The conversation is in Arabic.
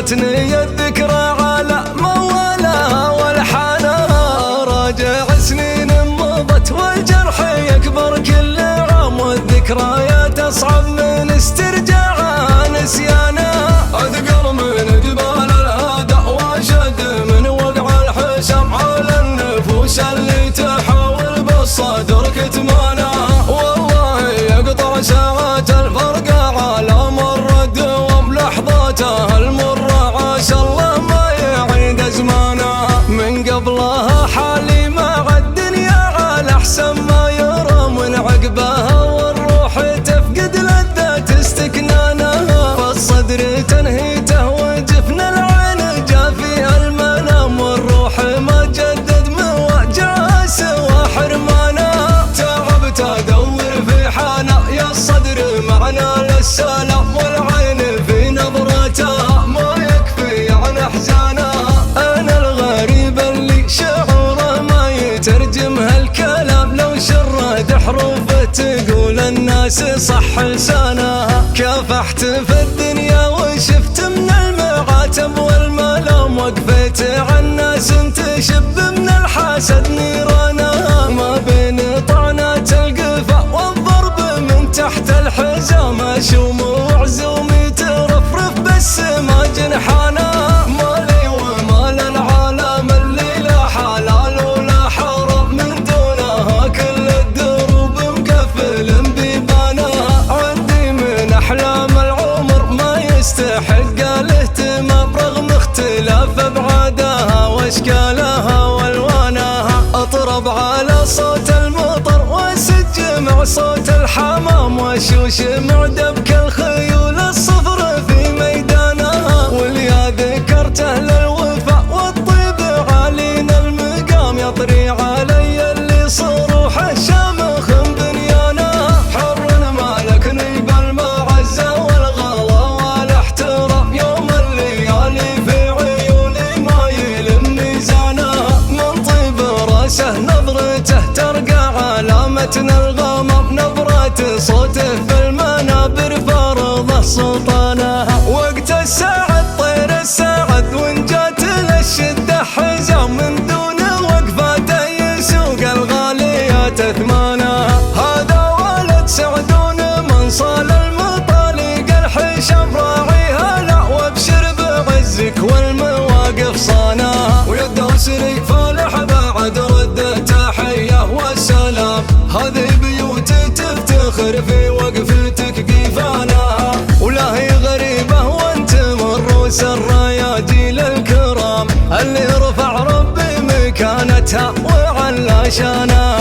جاتني الذكرى على موالها والحنها، راجع سنين مضت والجرح يكبر كل عام، والذكريات أصعب من استرجاعها نسيانها. أثقل من جبال الهدى وأشد من وقع الحسام على النفوس اللي تحاول بالصدر كتمانها. والله يقطع ساعات الفرقة على مر الدوام، لحظاتها المرة عسى الله ما يعيد أزمانها. من قبلها حالي مع الدنيا على أحسن ما يرى، من عقبها والروح تفقد لذة استكنانها. فالصدر تنهيته وجفن العين جا فيها المنام، والروح ما جدد من وجعها سوى حرمانها. تعبت أدور في حالة يا الصدر معنا للسلام، والعين في نظرتها ما يكفي عن أحزانها. أنا الغريب اللي شعوره ما يترجم هالكلام، لو شرد حروفه تقول الناس صح لسانها. كافحت في الدنيا وشفت من المعاتب والملام، وقفت عالناس تشب من الحسد نيرانها. ما بين طعنات القفا والضرب من تحت الحزام، أشوم وعزومي ترفرف بس ما جنحانها. مالي ومال العالم اللي لا حلال ولا حرام، من دونها كل الدروب مقفل بيبانها. عندي من أحلام العمر ما يستحق الاهتمام، رغم اختلاف أبعادها واشكالها والوانها. اطرب على صوت المطر واسج مع صوت الحمام، واشوش مع دبك الخيول الصفر في ميدانها. واليا ذكرته للوفا والطيب عالينا المقام، يطري علي اللي صروح الشامخ بنيانها. حر مالكني بالمعزة والغلا والاحترام، يوم الليالي في عيوني ما يلم ميزانها. من طيب راسه نظرته ترقى على متن الغمام، نبرة صوته في المنابر فرضه سلطانها. وقت الساعد طير الساعد وان جات للشدة حزام، من دون وقفاته يسوق الغاليات ثمانها. هذا ولد سعدون من صال المطالق الحشام، راعيها لا وابشر بعزك والمواقف صانها. ويده سري فالح بعد رد تحية والسلام، هذه بيوت تفتخر في وقفتك قيفانها. ولا هي غريبة وانت من رؤوس الرياجيل الكرام، اللي رفع ربي مكانتها وعلى شانها.